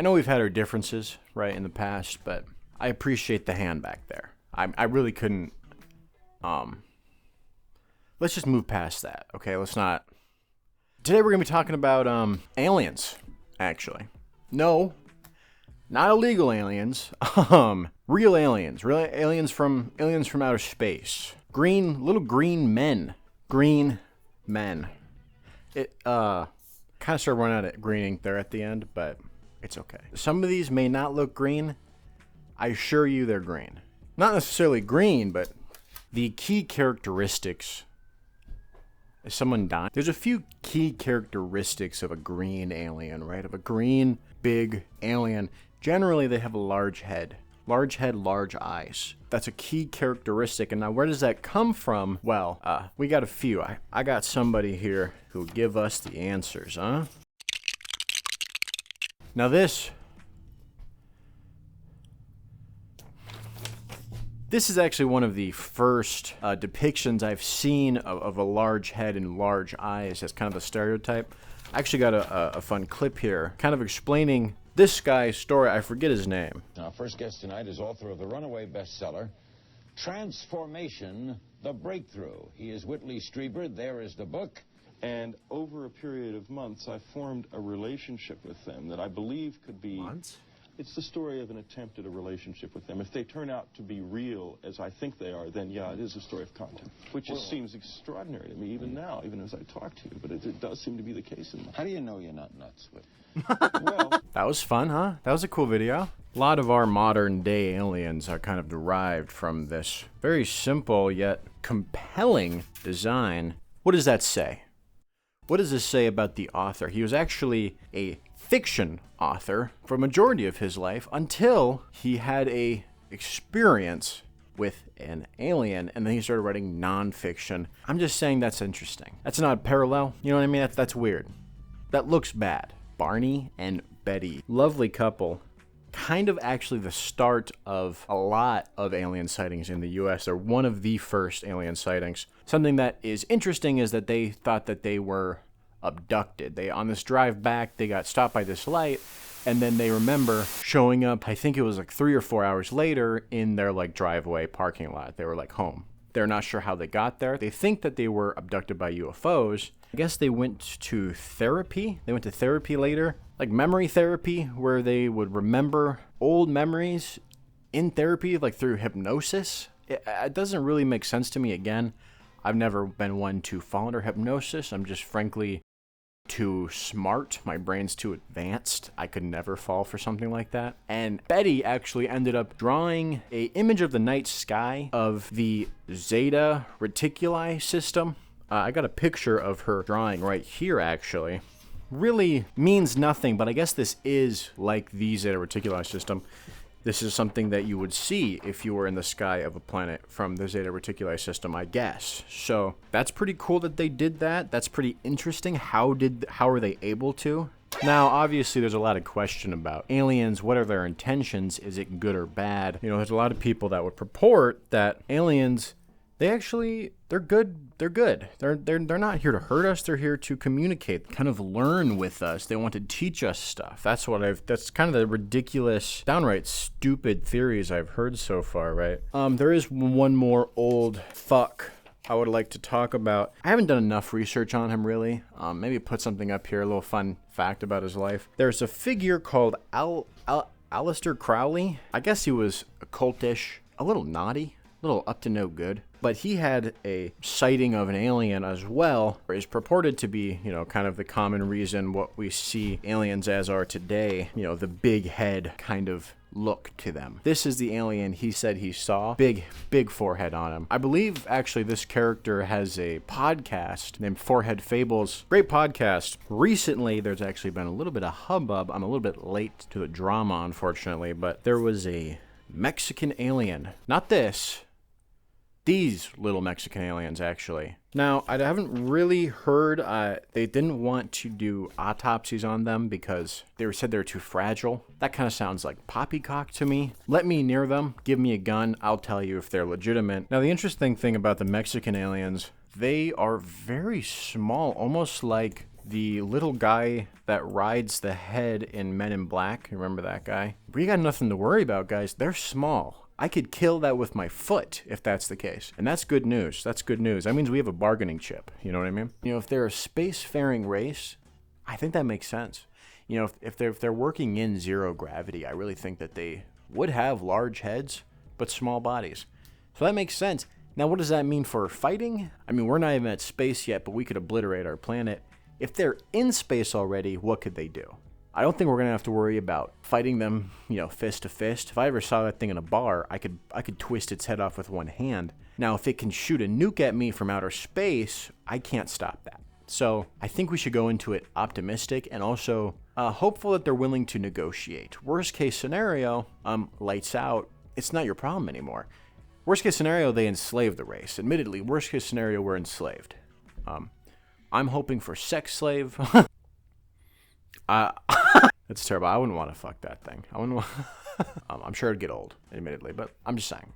I know we've had our differences, right, in the past, but I appreciate the hand back there. I really couldn't, let's just move past that, okay? Let's not. Today we're going to be talking about, aliens, actually. No, not illegal aliens, real aliens from outer space. Little green men. Green men. It, kind of started running out of green ink there at the end, but it's okay. Some of these may not look green. I assure you they're green. Not necessarily green, but the key characteristics. Is someone dying? There's a few key characteristics of a green alien, right? Of a green, big alien. Generally, they have a large head. Large head, large eyes. That's a key characteristic. And now where does that come from? Well, we got a few. I got somebody here who'll give us the answers, huh? Now this is actually one of the first depictions I've seen of a large head and large eyes as kind of a stereotype. I actually got a fun clip here kind of explaining this guy's story. I forget his name. Our first guest tonight is author of the runaway bestseller, Transformation, The Breakthrough. He is Whitley Strieber. There is the book. And over a period of months, I formed a relationship with them that I believe could be... Months? It's the story of an attempt at a relationship with them. If they turn out to be real, as I think they are, then yeah, it is a story of content. Which just seems extraordinary to me, even now, even as I talk to you. But it does seem to be the case. How do you know you're not nuts, Whit? Well... That was fun, huh? That was a cool video. A lot of our modern day aliens are kind of derived from this very simple yet compelling design. What does that say? What does this say about the author? He was actually a fiction author for a majority of his life until he had a experience with an alien, and then he started writing nonfiction. I'm just saying that's interesting. That's not a parallel. You know what I mean? That's weird. That looks bad. Barney and Betty. Lovely couple. Kind of actually the start of a lot of alien sightings in the U.S. They're one of the first alien sightings. Something that is interesting is that they thought that they were abducted. On this drive back, they got stopped by this light, and then they remember showing up, I think it was like 3 or 4 hours later, in their like driveway parking lot. They were like home. They're not sure how they got there. They think that they were abducted by UFOs. I guess they went to therapy. They went to therapy later, like memory therapy, where they would remember old memories in therapy, like through hypnosis. It doesn't really make sense to me. Again, I've never been one to fall under hypnosis. I'm just frankly too smart. My brain's too advanced. I could never fall for something like that. And Betty actually ended up drawing an image of the night sky of the Zeta Reticuli system. I got a picture of her drawing right here, actually. Really means nothing, but I guess this is like the Zeta Reticuli system. This is something that you would see if you were in the sky of a planet from the Zeta Reticuli system, I guess. So that's pretty cool that they did that. That's pretty interesting. How are they able to? Now, obviously, there's a lot of question about aliens. What are their intentions? Is it good or bad? You know, there's a lot of people that would purport that aliens, they're good. They're not here to hurt us. They're here to communicate, kind of learn with us. They want to teach us stuff. That's kind of the ridiculous, downright stupid theories I've heard so far, right? There is one more old fuck I would like to talk about. I haven't done enough research on him, really. Maybe put something up here, a little fun fact about his life. There's a figure called Aleister Crowley. I guess he was occultish, a little naughty, a little up to no good. But he had a sighting of an alien as well, or is purported to be, you know, kind of the common reason what we see aliens as are today, you know, the big head kind of look to them. This is the alien he said he saw. Big forehead on him. I believe, actually, this character has a podcast named Forehead Fables. Great podcast. Recently, there's actually been a little bit of hubbub. I'm a little bit late to the drama, unfortunately, but there was a Mexican alien. Not this. These little Mexican aliens, actually. Now, I haven't really heard, they didn't want to do autopsies on them because they said they were too fragile. That kind of sounds like poppycock to me. Let me near them, give me a gun, I'll tell you if they're legitimate. Now, the interesting thing about the Mexican aliens, they are very small, almost like the little guy that rides the head in Men in Black. Remember that guy? We got nothing to worry about, guys. They're small. I could kill that with my foot if that's the case. And that's good news. That's good news. That means we have a bargaining chip. You know what I mean? You know, if they're a spacefaring race, I think that makes sense. You know, if they're working in zero gravity, I really think that they would have large heads, but small bodies. So that makes sense. Now, what does that mean for fighting? I mean, we're not even at space yet, but we could obliterate our planet. If they're in space already, what could they do? I don't think we're going to have to worry about fighting them, you know, fist to fist. If I ever saw that thing in a bar, I could twist its head off with one hand. Now, if it can shoot a nuke at me from outer space, I can't stop that. So I think we should go into it optimistic and also hopeful that they're willing to negotiate. Worst case scenario, lights out. It's not your problem anymore. Worst case scenario, they enslave the race. Admittedly, worst case scenario, we're enslaved. I'm hoping for sex slave. That's terrible. I wouldn't want to fuck that thing. I wouldn't. I'm sure it'd get old, admittedly, but I'm just saying.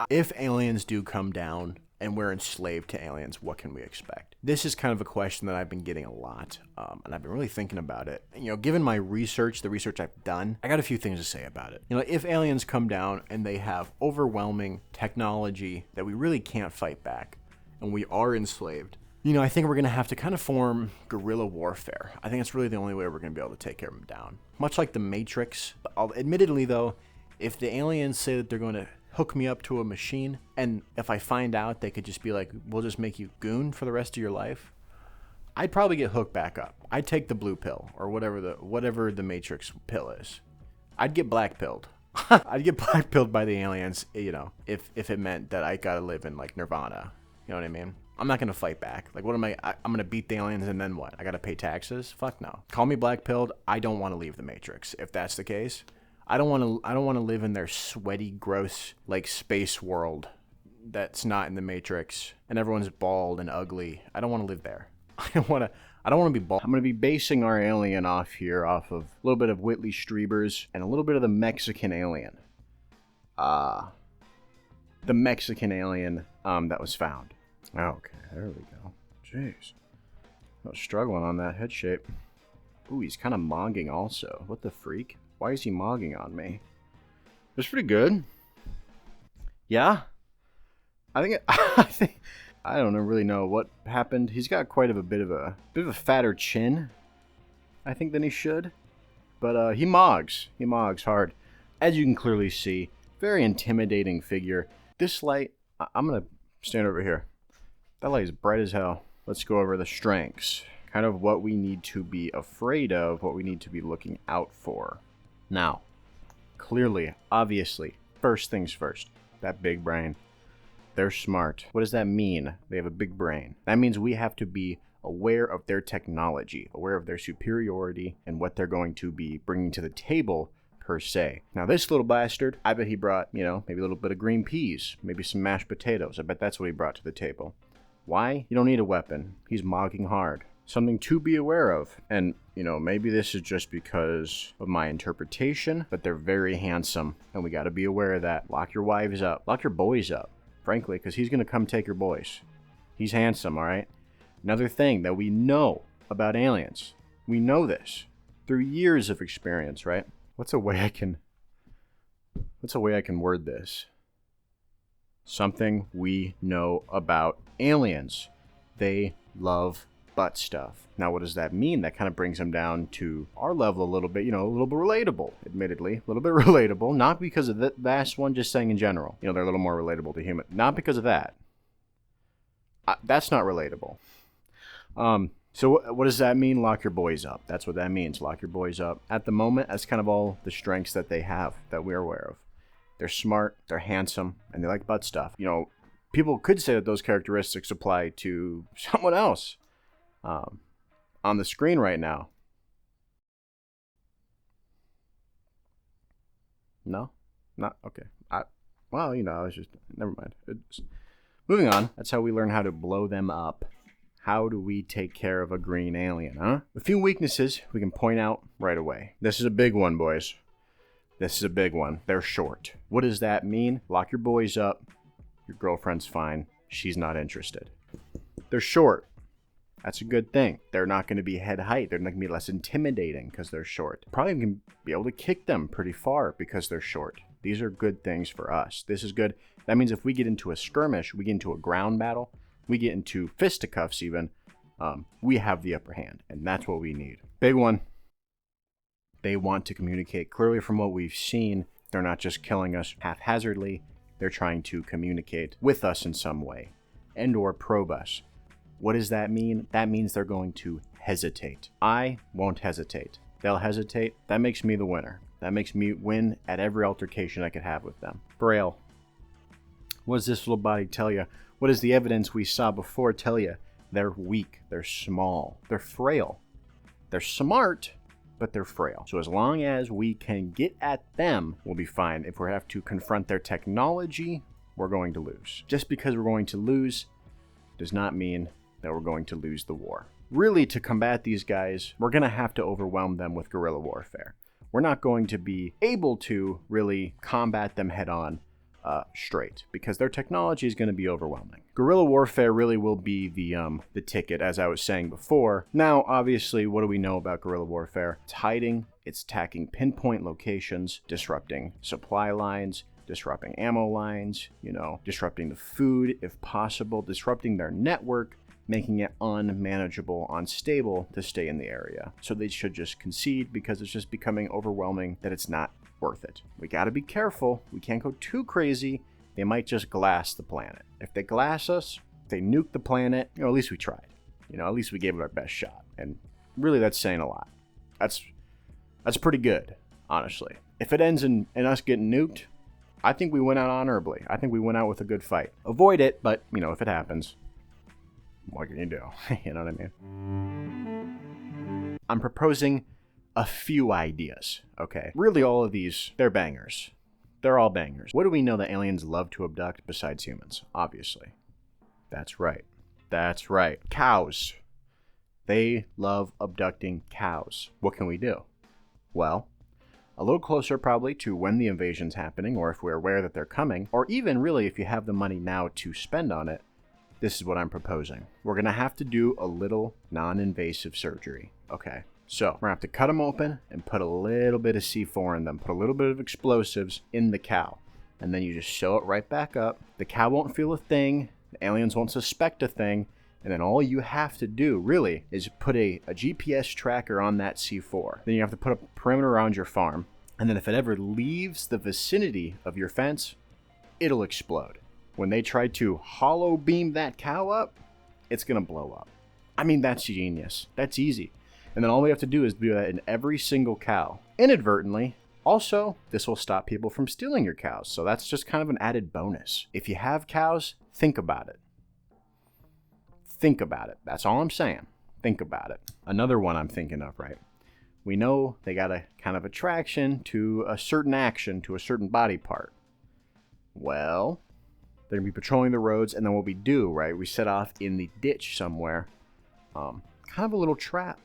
If aliens do come down and we're enslaved to aliens, what can we expect? This is kind of a question that I've been getting a lot, and I've been really thinking about it. You know, given my research, the research I've done, I got a few things to say about it. You know, if aliens come down and they have overwhelming technology that we really can't fight back, and we are enslaved, you know, I think we're going to have to kind of form guerrilla warfare. I think it's really the only way we're going to be able to take care of them down. Much like the Matrix. Admittedly, though, if the aliens say that they're going to hook me up to a machine, and if I find out they could just be like, we'll just make you goon for the rest of your life, I'd probably get hooked back up. I'd take the blue pill, or whatever the Matrix pill is. I'd get black pilled. I'd get black pilled by the aliens, you know, if it meant that I gotta live in like Nirvana. You know what I mean? I'm not gonna fight back. Like, what am I'm gonna beat the aliens and then what? I gotta pay taxes? Fuck no. Call me black pilled. I don't want to leave the Matrix. If that's the case, I don't want to live in their sweaty, gross, like, space world that's not in the Matrix and everyone's bald and ugly. I don't want to live there. I don't want to be bald. I'm going to be basing our alien off of a little bit of Whitley Strieber's and a little bit of the Mexican alien. The Mexican alien that was found. Okay, there we go. Jeez. I was struggling on that head shape. Ooh, he's kind of mogging also. What the freak? Why is he mogging on me? It's pretty good. Yeah. I don't really know what happened. He's got quite a bit of a fatter chin, I think, than he should. But he mogs. He mogs hard. As you can clearly see, very intimidating figure. This light, I'm gonna stand over here. That light is bright as hell. Let's go over the strengths. Kind of what we need to be afraid of, what we need to be looking out for. Now, clearly, obviously, first things first, that big brain. They're smart. What does that mean? They have a big brain. That means we have to be aware of their technology, aware of their superiority, and what they're going to be bringing to the table, per se. Now, this little bastard, I bet he brought, you know, maybe a little bit of green peas, maybe some mashed potatoes. I bet that's what he brought to the table. Why? You don't need a weapon. He's mogging hard. Something to be aware of. And, you know, maybe this is just because of my interpretation, but they're very handsome, and we got to be aware of that. Lock your wives up. Lock your boys up, frankly, because he's going to come take your boys. He's handsome, all right? Another thing that we know about aliens, we know this through years of experience, right? What's a way I can word this? Something we know about aliens. They love butt stuff. Now, what does that mean? That kind of brings them down to our level a little bit, you know, a little bit relatable, admittedly. A little bit relatable, not because of the last one, just saying in general. You know, they're a little more relatable to human. Not because of that. That's not relatable. So what does that mean? Lock your boys up. That's what that means. Lock your boys up. At the moment, that's kind of all the strengths that they have that we're aware of. They're smart, they're handsome, and they like butt stuff. You know, people could say that those characteristics apply to someone else. On the screen right now. No? Not? Okay. Well, you know, I was just... Never mind. Moving on. That's how we learn how to blow them up. How do we take care of a green alien, huh? A few weaknesses we can point out right away. This is a big one, boys. This is a big one. They're short. What does that mean? Lock your boys up. Your girlfriend's fine. She's not interested. They're short. That's a good thing. They're not going to be head height. They're not going to be less intimidating because they're short. Probably going to be able to kick them pretty far because they're short. These are good things for us. This is good. That means if we get into a skirmish, we get into a ground battle, we get into fisticuffs even, we have the upper hand. And that's what we need. Big one. They want to communicate. Clearly from what we've seen, they're not just killing us haphazardly. They're trying to communicate with us in some way and or probe us. What does that mean? That means they're going to hesitate. I won't hesitate. They'll hesitate. That makes me the winner. That makes me win at every altercation I could have with them. Braille. What does this little body tell you? What does the evidence we saw before tell you? They're weak. They're small. They're frail. They're smart, but they're frail. So as long as we can get at them, we'll be fine. If we have to confront their technology, we're going to lose. Just because we're going to lose does not mean that we're going to lose the war. Really, to combat these guys, we're going to have to overwhelm them with guerrilla warfare. We're not going to be able to really combat them head on straight because their technology is going to be overwhelming. Guerrilla warfare really will be the ticket, as I was saying before. Now, obviously, what do we know about guerrilla warfare? It's hiding, it's attacking pinpoint locations, disrupting supply lines, disrupting ammo lines, disrupting the food if possible, disrupting their network, making it unmanageable, unstable to stay in the area. So they should just concede because it's just becoming overwhelming that it's not worth it. We got to be careful. We can't go too crazy. They might just glass the planet. If they glass us, if they nuke the planet, at least we tried. At least we gave it our best shot. And really, that's saying a lot. That's pretty good, honestly. If it ends in us getting nuked, I think we went out honorably. I think we went out with a good fight. Avoid it, but, if it happens, what can you do? You know what I mean? I'm proposing a few ideas, okay? Really, all of these, they're bangers. They're all bangers. What do we know that aliens love to abduct besides humans? Obviously. That's right. That's right. Cows. They love abducting cows. What can we do? Well, a little closer probably to when the invasion's happening, or if we're aware that they're coming, or even really if you have the money now to spend on it, this is what I'm proposing. We're going to have to do a little non-invasive surgery. Okay, so we're going to have to cut them open and put a little bit of C4 in them, put a little bit of explosives in the cow, and then you just sew it right back up. The cow won't feel a thing, the aliens won't suspect a thing, and then all you have to do, really, is put a GPS tracker on that C4. Then you have to put a perimeter around your farm, and then if it ever leaves the vicinity of your fence, it'll explode. When they try to hollow beam that cow up, it's going to blow up. I mean, that's genius. That's easy. And then all we have to do is do that in every single cow, inadvertently. Also, this will stop people from stealing your cows. So that's just kind of an added bonus. If you have cows, think about it. Think about it. That's all I'm saying. Think about it. Another one I'm thinking of, right? We know they got a kind of attraction to a certain action, to a certain body part. Well, they're going to be patrolling the roads, and then what we do, right, we set off in the ditch somewhere. Kind of a little trap.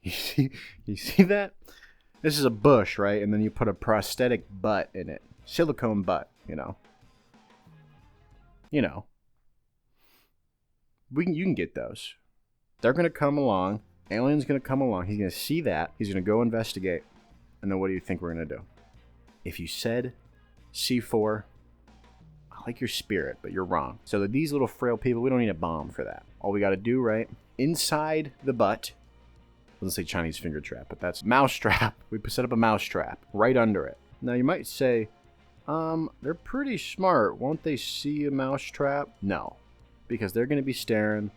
You see that? This is a bush, right? And then you put a prosthetic butt in it. Silicone butt, You can get those. They're going to come along. Alien's going to come along. He's going to see that. He's going to go investigate. And then what do you think we're going to do? If you said C4... I like your spirit, but you're wrong. So these little frail people, we don't need a bomb for that. All we got to do, right? Inside the butt, let's say Chinese finger trap, but that's mouse trap. We set up a mouse trap right under it. Now you might say, they're pretty smart. Won't they see a mouse trap? No, because they're going to be staring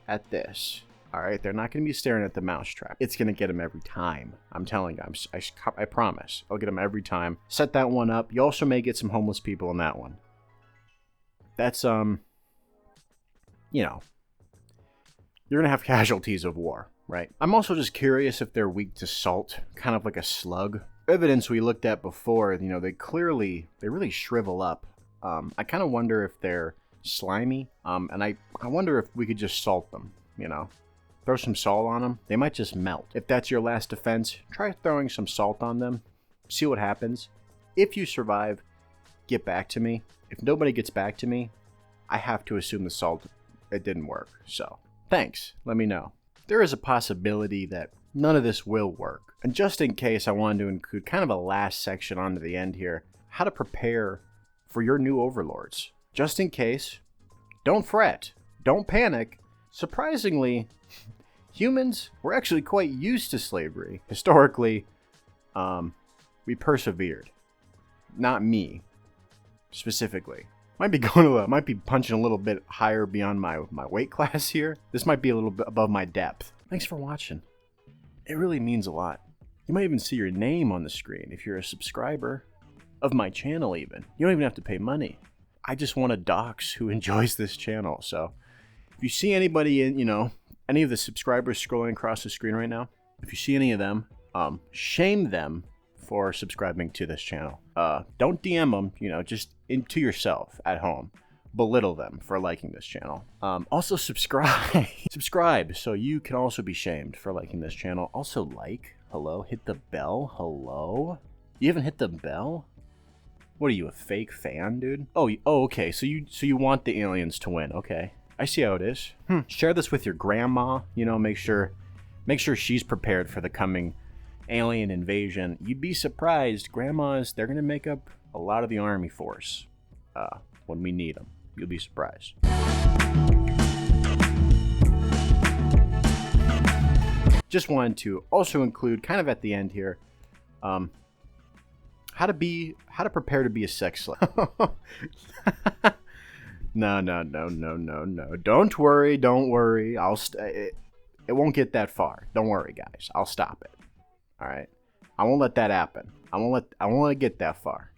at this. All right, they're not going to be staring at the mouse trap. It's going to get them every time. I'm telling you, I promise. I'll get them every time. Set that one up. You also may get some homeless people in that one. That's, you're going to have casualties of war, right? I'm also just curious if they're weak to salt, kind of like a slug. Evidence we looked at before, they really shrivel up. I kind of wonder if they're slimy, and I wonder if we could just salt them, Throw some salt on them. They might just melt. If that's your last defense, try throwing some salt on them. See what happens. If you survive, get back to me. If nobody gets back to me, I have to assume the salt, it didn't work. So thanks. Let me know. There is a possibility that none of this will work. And just in case, I wanted to include kind of a last section onto the end here. How to prepare for your new overlords. Just in case, don't fret. Don't panic. Surprisingly, humans were actually quite used to slavery. Historically, we persevered. Not me, specifically. Might be punching a little bit higher beyond my weight class here. This might be a little bit above my depth. Thanks for watching. It really means a lot. You might even see your name on the screen if you're a subscriber of my channel even. You don't even have to pay money. I just want a dox who enjoys this channel. So if you see anybody in, any of the subscribers scrolling across the screen right now, if you see any of them, shame them for subscribing to this channel. Don't DM them, just to yourself at home. Belittle them for liking this channel. Also subscribe. Subscribe so you can also be shamed for liking this channel. Also hello, hit the bell, hello. You haven't hit the bell? What are you, a fake fan, dude? Oh, okay, so you want the aliens to win, okay. I see how it is. Share this with your grandma, make sure she's prepared for the coming alien invasion. You'd be surprised, grandmas, they're gonna make up a lot of the army force when we need them. You'll be surprised. Just wanted to also include, kind of at the end here, how to prepare to be a sex slave. No. Don't worry. It won't get that far. Don't worry, guys. I'll stop it. All right. I won't let that happen. I won't let it get that far.